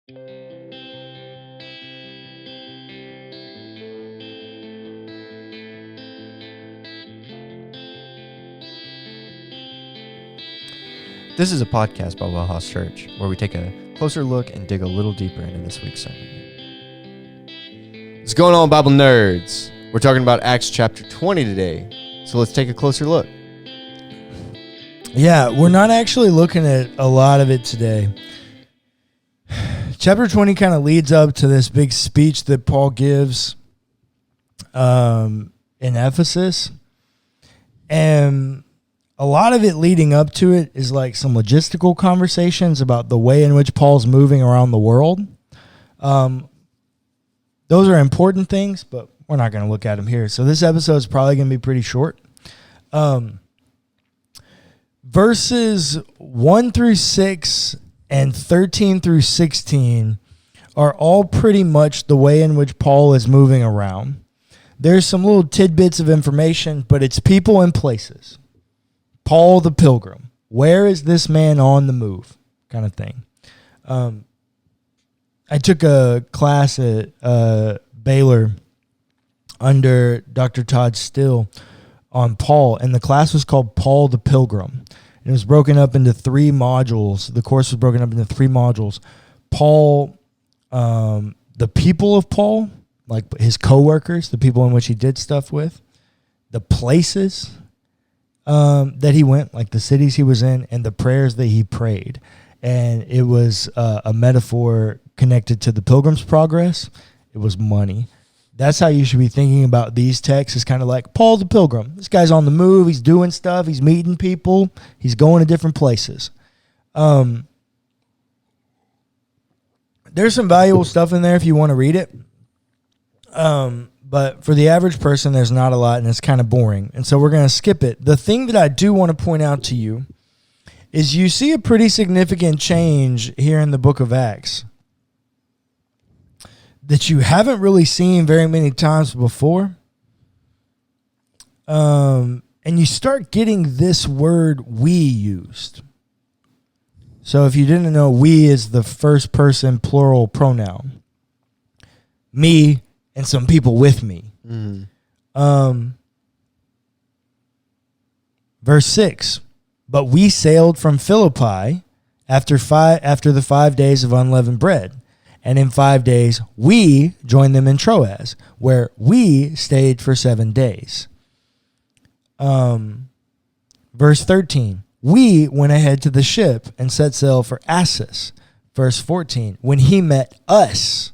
This is a podcast by WellHouse Church, where we take a closer look and dig a little deeper into this week's sermon. What's going on, Bible nerds? We're talking about Acts chapter 20 today, so let's take a closer look. Yeah, we're not actually looking at a lot of it today. Chapter 20 kind of leads up to this big speech that Paul gives in Ephesus, and a lot of it leading up to it is like some logistical conversations about the way in which Paul's moving around the world. Those are important things, but we're not going to look at them here. So this episode is probably going to be pretty short. Verses 1 through 6 and 13 through 16 are all pretty much the way in which Paul is moving around. There's some little tidbits of information, but it's people and places. Paul the Pilgrim. Where is this man on the move? Kind of thing. I took a class at Baylor under Dr. Todd Still on Paul, and the class was called Paul the Pilgrim. And it was broken up into 3 modules. The course was broken up into 3 modules. Paul, the people of Paul, like his co-workers, the people in which he did stuff with, the places that he went, like the cities he was in, and the prayers that he prayed. And it was a metaphor connected to the Pilgrim's Progress. It was money. That's how you should be thinking about these texts. It's kind of like Paul the Pilgrim. This guy's on the move. He's doing stuff. He's meeting people. He's going to different places. There's some valuable stuff in there if you want to read it. But for the average person, there's not a lot, and it's kind of boring. And so we're going to skip it. The thing that I do want to point out to you is you see a pretty significant change here in the book of Acts that you haven't really seen very many times before. And you start getting this word "we" used. So if you didn't know, "we" is the first person plural pronoun. Me and some people with me. Verse 6, but we sailed from Philippi after the 5 days of unleavened bread. And in 5 days, we joined them in Troas, where we stayed for 7 days. Verse 13, we went ahead to the ship and set sail for Assos. Verse 14, when he met us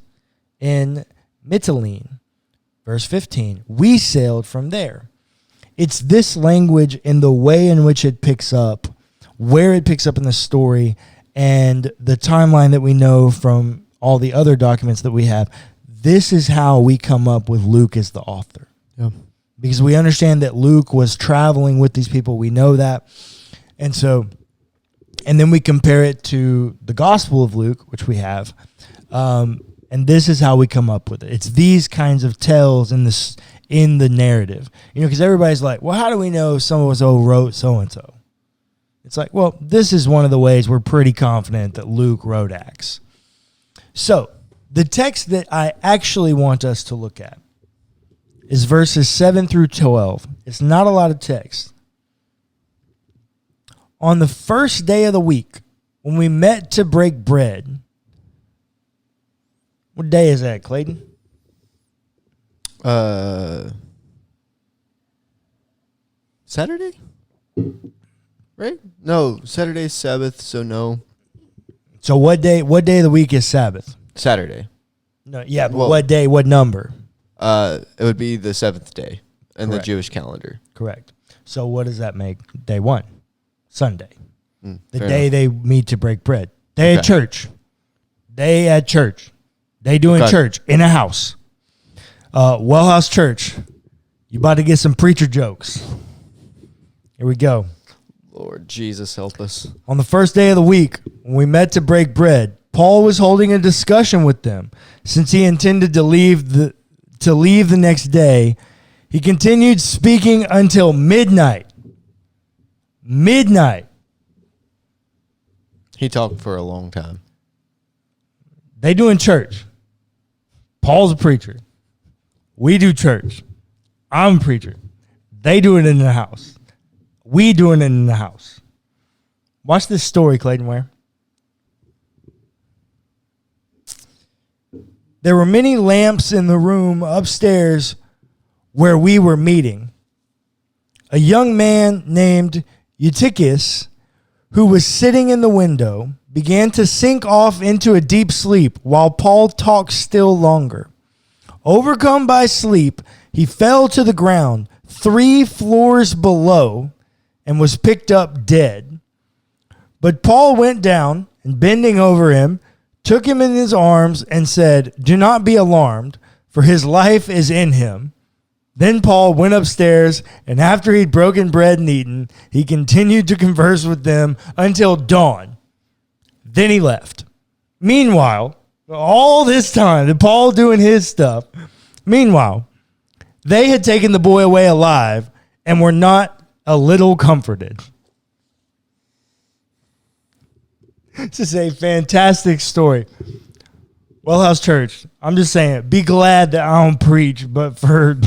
in Mytilene. Verse 15, we sailed from there. It's this language in the way in which it picks up, where it picks up in the story, and the timeline that we know from all the other documents that we have. This is how we come up with Luke as the author. Yeah. Because we understand that Luke was traveling with these people. We know that. And then we compare it to the Gospel of Luke, which we have. And this is how we come up with it. It's these kinds of tells in the narrative. You know, because everybody's like, well, how do we know so-and-so wrote so-and-so? It's like, well, this is one of the ways we're pretty confident that Luke wrote Acts. So, the text that I actually want us to look at is verses 7 through 12. It's not a lot of text. On the first day of the week, when we met to break bread. What day is that, Clayton? Saturday? Right? No, Saturday's Sabbath, so no. So what day of the week is Sabbath? Saturday. No, yeah, but what day, what number? It would be the 7th day in Correct. the Jewish calendar. Correct. So what does that make? Day 1, Sunday. The day enough. they meet to break bread. Day at church. Day at church. They doing church in a house. WellHouse Church. You about to get some preacher jokes. Here we go. Lord Jesus, help us. On the first day of the week, when we met to break bread, Paul was holding a discussion with them. Since he intended to leave the next day, he continued speaking until midnight. Midnight. He talked for a long time. They doing church. Paul's a preacher. We do church. I'm a preacher. They do it in the house. We doing it in the house. Watch this story, Clayton Ware. There were many lamps in the room upstairs where we were meeting. A young man named Eutychus, who was sitting in the window, began to sink off into a deep sleep while Paul talked still longer. Overcome by sleep, he fell to the ground 3 floors below and was picked up dead. But Paul went down and, bending over him, took him in his arms and said, "Do not be alarmed, for his life is in him." Then Paul went upstairs, and after he'd broken bread and eaten, he continued to converse with them until dawn. Then he left. Meanwhile, all this time, Paul doing his stuff, meanwhile, they had taken the boy away alive and were not a little comforted. This is a fantastic story. WellHouse Church, I'm just saying, be glad that I don't preach, but for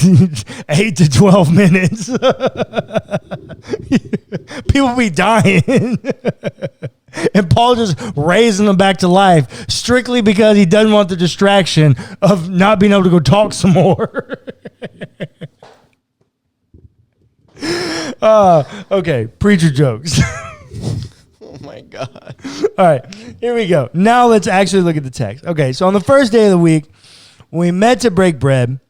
8 to 12 minutes, people be dying. And Paul just raising them back to life strictly because he doesn't want the distraction of not being able to go talk some more. Okay, preacher jokes. Oh my God. All right, here we go. Now let's actually look at the text. Okay, so on the first day of the week, when we met to break bread,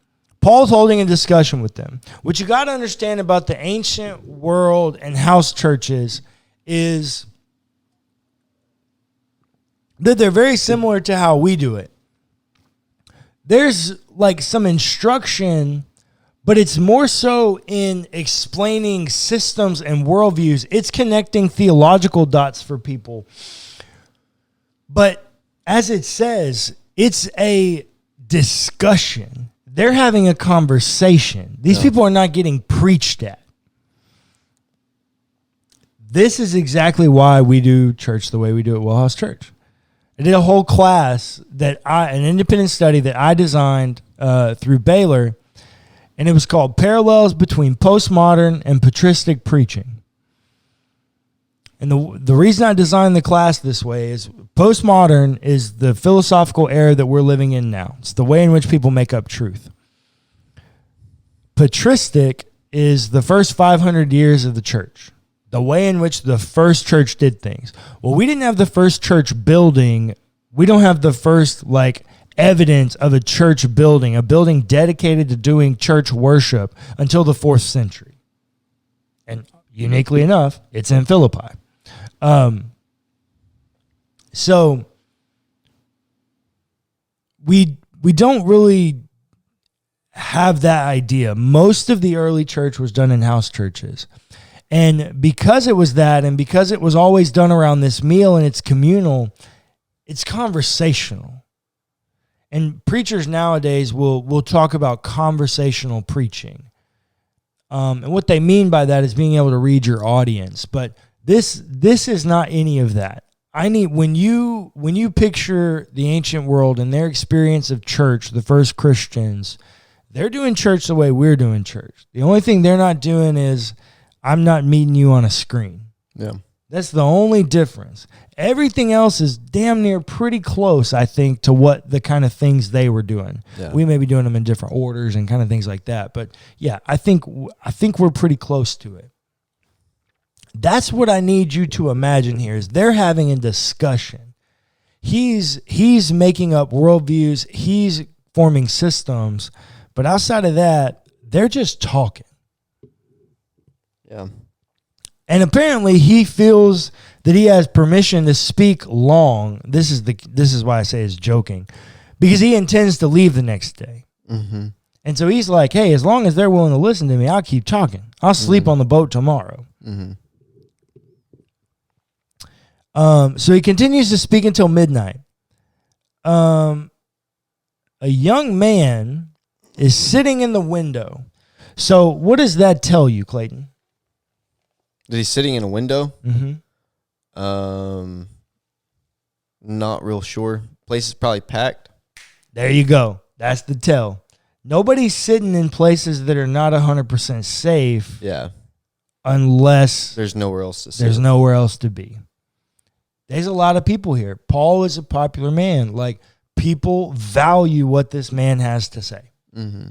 Paul's holding a discussion with them. What you got to understand about the ancient world and house churches is that they're very similar to how we do it. There's like some instruction, but it's more so in explaining systems and worldviews. It's connecting theological dots for people. But as it says, it's a discussion. They're having a conversation. These people are not getting preached at. This is exactly why we do church the way we do at WellHouse Church. I did a whole class an independent study that I designed through Baylor, and it was called Parallels Between Postmodern and Patristic Preaching. And the reason I designed the class this way is postmodern is the philosophical era that we're living in now. It's the way in which people make up truth. Patristic is the first 500 years of the church, the way in which the first church did things. Well, we didn't have the first church building. We don't have the first, evidence of a church building, a building dedicated to doing church worship until the 4th century. And uniquely enough, it's in Philippi. So we don't really have that idea. Most of the early church was done in house churches. And because it was that, and because it was always done around this meal and it's communal, it's conversational. And preachers nowadays will talk about conversational preaching. And what they mean by that is being able to read your audience. But this is not any of that. When you picture the ancient world and their experience of church, the first Christians, they're doing church the way we're doing church. The only thing they're not doing is, I'm not meeting you on a screen. Yeah. That's the only difference. Everything else is damn near pretty close, I think, to what the kind of things they were doing. Yeah. We may be doing them in different orders and kind of things like that. But yeah, I think we're pretty close to it. That's what I need you to imagine here is they're having a discussion. He's making up worldviews. He's forming systems. But outside of that, they're just talking. Yeah. And apparently he feels that he has permission to speak long. This is why I say it's joking. Because he intends to leave the next day. Mm-hmm. And so he's like, hey, as long as they're willing to listen to me, I'll keep talking. I'll sleep on the boat tomorrow. Mm-hmm. So he continues to speak until midnight. A young man is sitting in the window. So what does that tell you, Clayton? That he's sitting in a window? Mm-hmm. Not real sure. Place is probably packed. There you go. That's the tell. Nobody's sitting in places that are not 100% safe. Yeah. Unless there's nowhere else to sit. There's nowhere else to be. There's a lot of people here. Paul is a popular man. Like, people value what this man has to say. Mm-hmm.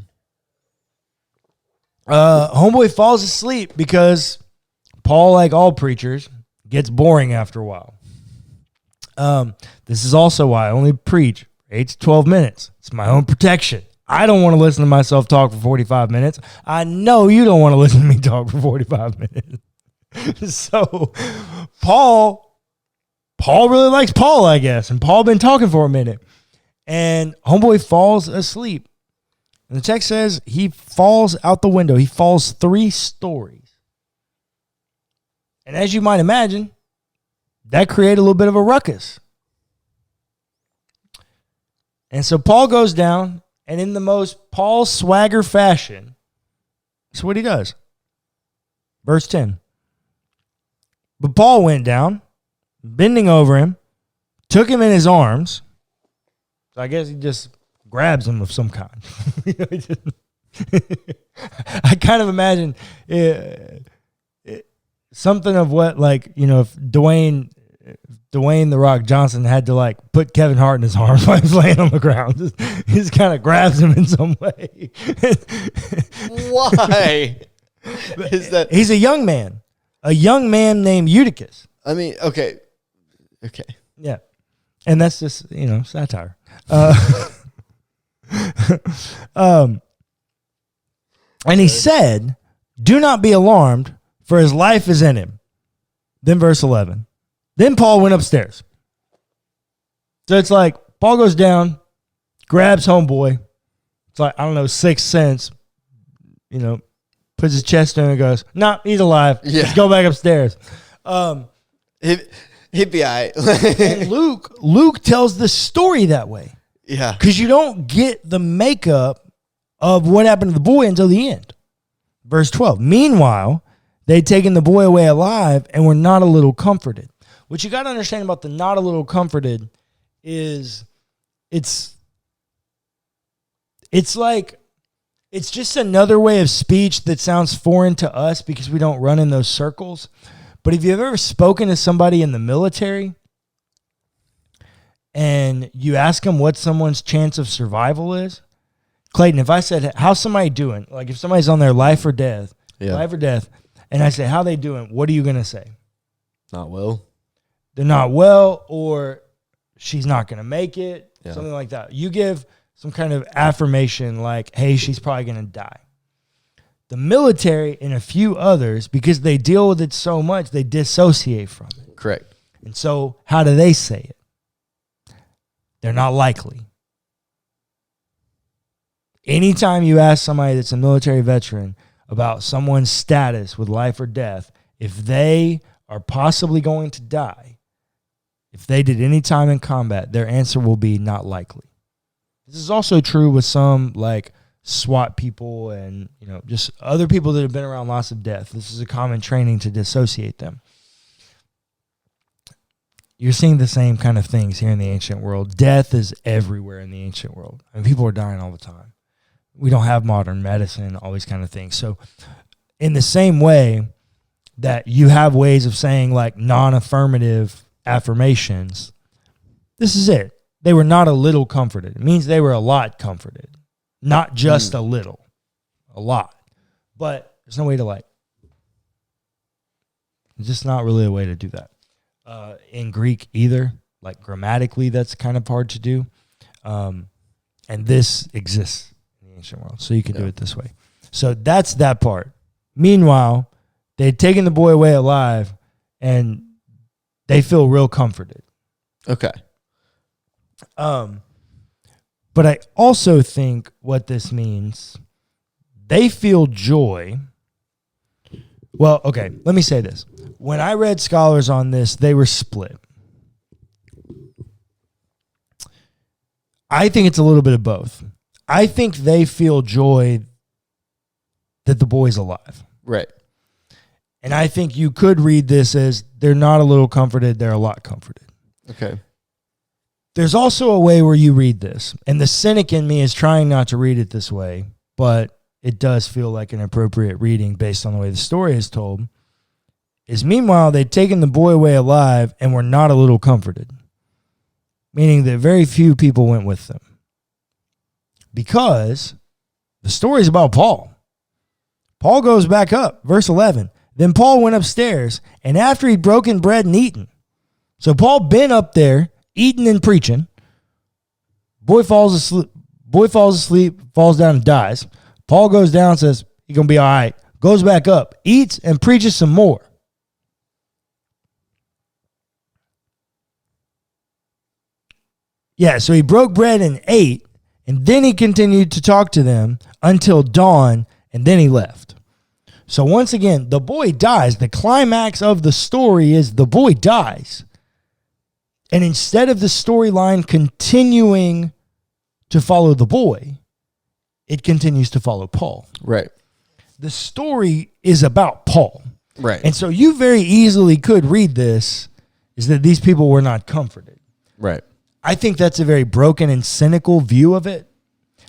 Homeboy falls asleep because Paul, like all preachers, gets boring after a while. This is also why I only preach 8 to 12 minutes. It's my own protection. I don't want to listen to myself talk for 45 minutes. I know you don't want to listen to me talk for 45 minutes. So Paul really likes Paul, I guess. And Paul been talking for a minute. And homeboy falls asleep. And the text says he falls out the window. He falls 3 stories. And as you might imagine, that created a little bit of a ruckus. And so Paul goes down, and in the most Paul swagger fashion, that's what he does. Verse 10. But Paul went down, bending over him, took him in his arms. So I guess he just grabs him of some kind. I kind of imagine something of what, like, you know, if Dwayne The Rock Johnson had to, like, put Kevin Hart in his arms while he's laying on the ground. He just kind of grabs him in some way. Why is that? He's a young man named Eutychus. I mean, okay. Yeah. And that's just, you know, satire. And he said, "Do not be alarmed, for his life is in him." Then verse 11. Then Paul went upstairs. So it's like Paul goes down, grabs homeboy. It's like, I don't know, 6th sense, you know, puts his chest down and goes, "Nah, he's alive. Yeah. Let's go back upstairs." He'd be all right. And Luke tells the story that way. Yeah. Because you don't get the makeup of what happened to the boy until the end. Verse 12. Meanwhile, they'd taken the boy away alive and were not a little comforted. What you got to understand about the not a little comforted is it's like, it's just another way of speech that sounds foreign to us because we don't run in those circles. But if you've ever spoken to somebody in the military and you ask them what someone's chance of survival is, Clayton, if I said, "How's somebody doing?" Like if somebody's on their life or death, and I say, "How they doing?" What are you going to say? Not well. They're not well, or she's not going to make it, something like that. You give some kind of affirmation like, "Hey, she's probably going to die." The military and a few others, because they deal with it so much, they dissociate from it. Correct. And so how do they say it? They're not likely. Anytime you ask somebody that's a military veteran about someone's status with life or death, if they are possibly going to die, if they did any time in combat, their answer will be not likely. This is also true with some like SWAT people and, you know, just other people that have been around lots of death. This is a common training to dissociate them. You're seeing the same kind of things here in the ancient world. Death is everywhere in the ancient world. I mean, people are dying all the time. We don't have modern medicine, all these kind of things. So in the same way that you have ways of saying like non-affirmative affirmations, this is it. They were not a little comforted. It means they were a lot comforted. Not just a little, a lot. But there's no way to like, it's just not really a way to do that. In Greek either, like grammatically, that's kind of hard to do. And this exists in the ancient world, so you can do it this way. So that's that part. Meanwhile, they'd taken the boy away alive, and they feel real comforted. Okay. But I also think what this means, they feel joy. Well, okay, let me say this. When I read scholars on this, they were split. I think it's a little bit of both. I think they feel joy that the boy's alive. Right. And I think you could read this as they're not a little comforted, they're a lot comforted. Okay. There's also a way where you read this, and the cynic in me is trying not to read it this way, but it does feel like an appropriate reading based on the way the story is told, is meanwhile they'd taken the boy away alive and were not a little comforted, meaning that very few people went with them. Because the story is about Paul. Paul goes back up, verse 11. Then Paul went upstairs, and after he'd broken bread and eaten. So Paul been up there, eating and preaching. Boy falls asleep, falls down and dies. Paul goes down, says he's going to be all right. Goes back up, eats and preaches some more. Yeah, so he broke bread and ate, and then he continued to talk to them until dawn, and then he left. So once again, the boy dies. The climax of the story is the boy dies. And instead of the storyline continuing to follow the boy, it continues to follow Paul. Right. The story is about Paul. Right. And so you very easily could read this is that these people were not comforted. Right. I think that's a very broken and cynical view of it.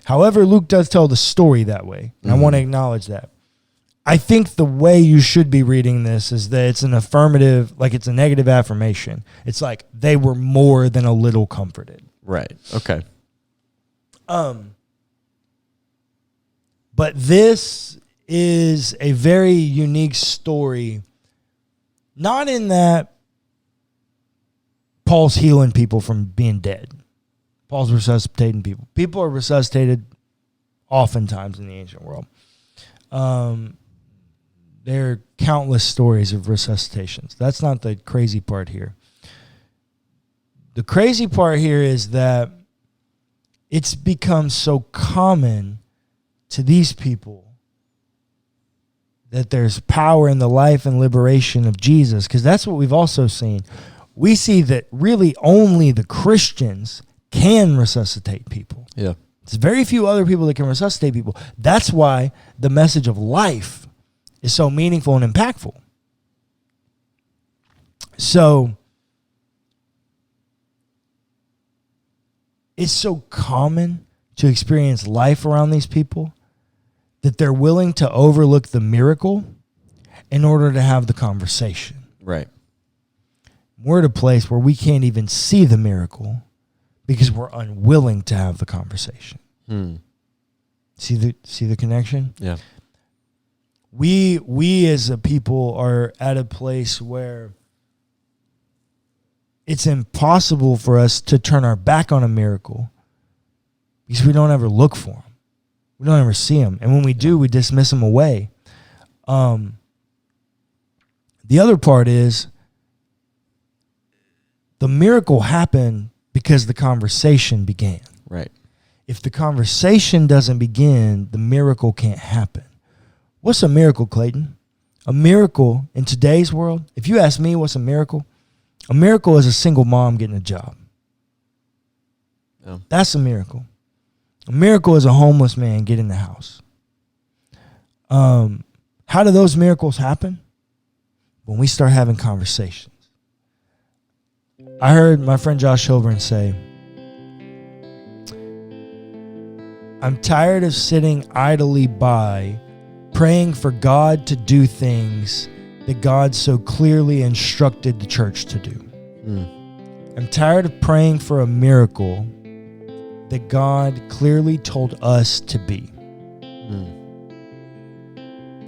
However, Luke does tell the story that way. And I want to acknowledge that. I think the way you should be reading this is that it's an affirmative, like it's a negative affirmation. It's like they were more than a little comforted. Right. Okay. But this is a very unique story, not in that Paul's healing people from being dead. Paul's resuscitating people. People are resuscitated oftentimes in the ancient world. There are countless stories of resuscitations. That's not the crazy part here. The crazy part here is that it's become so common to these people that there's power in the life and liberation of Jesus, because that's what we've also seen. We see that really only the Christians can resuscitate people. Yeah. There's very few other people that can resuscitate people. That's why the message of life is so meaningful and impactful. So it's so common to experience life around these people that they're willing to overlook the miracle in order to have the conversation. Right. We're at a place where we can't even see the miracle because we're unwilling to have the conversation. See the connection? Yeah. We as a people are at a place where it's impossible for us to turn our back on a miracle because we don't ever look for them. We don't ever see them. And when we do, we dismiss them away. The other part is the miracle happened because the conversation began. Right. If the conversation doesn't begin, the miracle can't happen. What's a miracle, Clayton? A miracle in today's world, if you ask me what's a miracle is a single mom getting a job. Yeah. That's a miracle. A miracle is a homeless man getting a house. How do those miracles happen? When we start having conversations. I heard my friend Josh Hilburn say, I'm tired of sitting idly by praying for God to do things that God so clearly instructed the church to do. I'm tired of praying for a miracle that God clearly told us to be.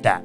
That.